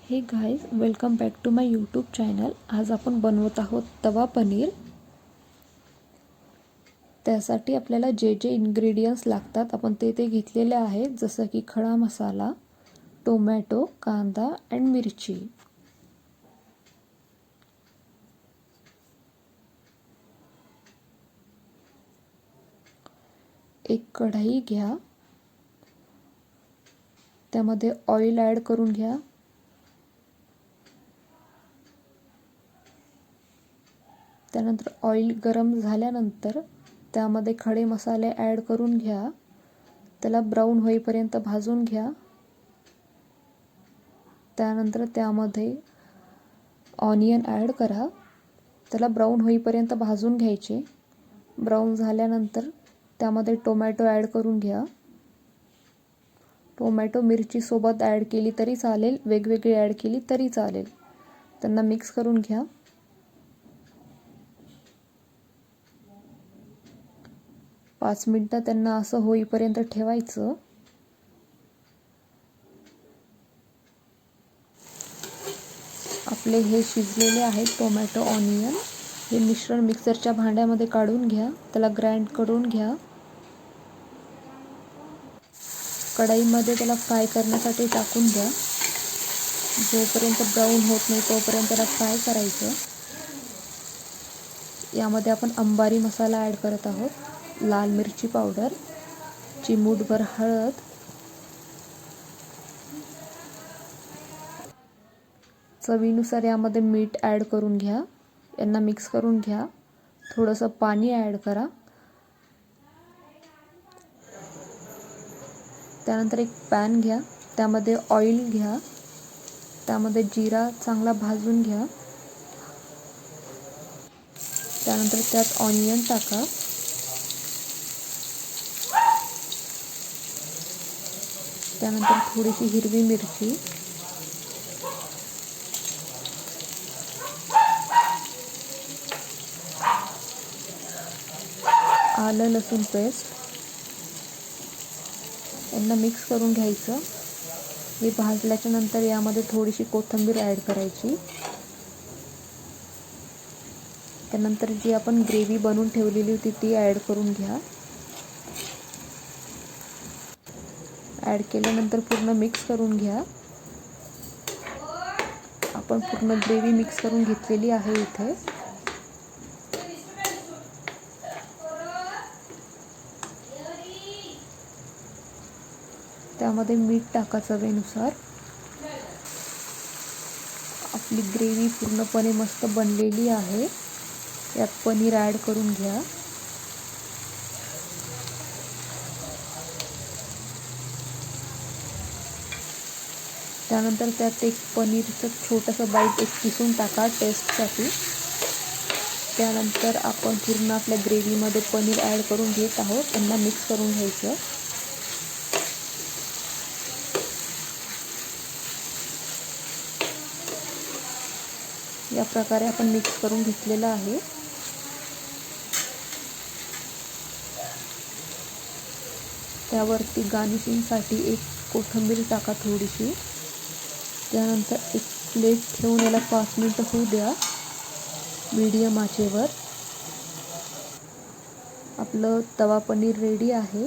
हे guys, welcome back to my YouTube channel. आज आपण बनवत आहोत तवा पनीर। त्यासाठी आपल्याला जे जे इन्ग्रेडियंट्स लागतात आपण ते घेतलेले आहेत, जसं की खडा मसाला, टोमॅटो, कांदा आणि मिरची। एक कढई घ्या, त्यामध्ये ऑइल ॲड करून घ्या। त्यानंतर ऑइल गरम झाल्यानंतर त्यामध्ये खडे मसाले ॲड करून घ्या। त्याला ब्राऊन होईपर्यंत भाजून घ्या। त्यानंतर त्यामध्ये ऑनियन ॲड करा। त्याला ब्राऊन होईपर्यंत भाजून घ्यायचे। ब्राऊन झाल्यानंतर त्यामध्ये टोमॅटो ॲड करून घ्या। टोमॅटो मिरची सोबत ॲड केली तरी चालेल, वेगवेगळी ॲड केली तरी चालेल। त्यांना मिक्स करून घ्या। पाच मिनिटं त्यांना असं होईपर्यंत ठेवायचं। आपले हे शिजलेले आहेत टोमॅटो, ऑनियन। हे मिश्रण मिक्सरच्या भांड्यामध्ये काढून घ्या। त्याला ग्राइंड करून घ्या। कढईमध्ये त्याला फ्राय करण्यासाठी टाकून द्या। जोपर्यंत ब्राऊन होत नाही तोपर्यंत त्याला फ्राय करायचं। यामध्ये आपण अंबारी मसाला ॲड करत आहोत, लाल मिरची पावडर, चिमूटभर हळद, चवीनुसार यामध्ये मीठ ॲड करून घ्या। यांना मिक्स करून घ्या। थोडंसं पाणी ॲड करा। त्यानंतर एक पॅन घ्या, त्यामध्ये ऑइल घ्या, त्यामध्ये जिरा चांगला भाजून घ्या। त्यानंतर त्यात ऑनियन टाका। त्यानंतर थोडीशी हिरवी मिरची, आलं लसूण पेस्ट, यांना मिक्स करून घ्यायचं। हे भाजल्याच्या नंतर यामध्ये थोडीशी कोथिंबीर ॲड करायची। त्यानंतर जी आपण ग्रेव्ही बनवून ठेवलेली होती ती ॲड करून घ्या। ॲड केल्यानंतर पूर्ण मिक्स करून घ्या। आपण पूर्ण ग्रेव्ही मिक्स करून घेतलेली आहे इथे। त्यामध्ये मीठ टाका चवीनुसार। आपली ग्रेव्ही पूर्णपणे मस्त बनलेली आहे। यात पनीर ॲड करून घ्या। त्यानंतर त्यात एक पनीरचं छोटंसं बाईट एक किसून टाका टेस्टसाठी। त्यानंतर आपण पूर्ण आपल्या ग्रेव्हीमध्ये पनीर ॲड करून घेत आहोत। त्यांना मिक्स करून घ्यायचं। या प्रकारे आपण मिक्स करून घेतलेलं आहे। त्यावरती गार्निशिंगसाठी एक कोथिंबीर टाका थोडीशी। त्यानंतर एक प्लेट ठेवून याला 5 मिनिटं होऊ द्या मीडियम आचेवर। आपलं तवा पनीर रेडी आहे।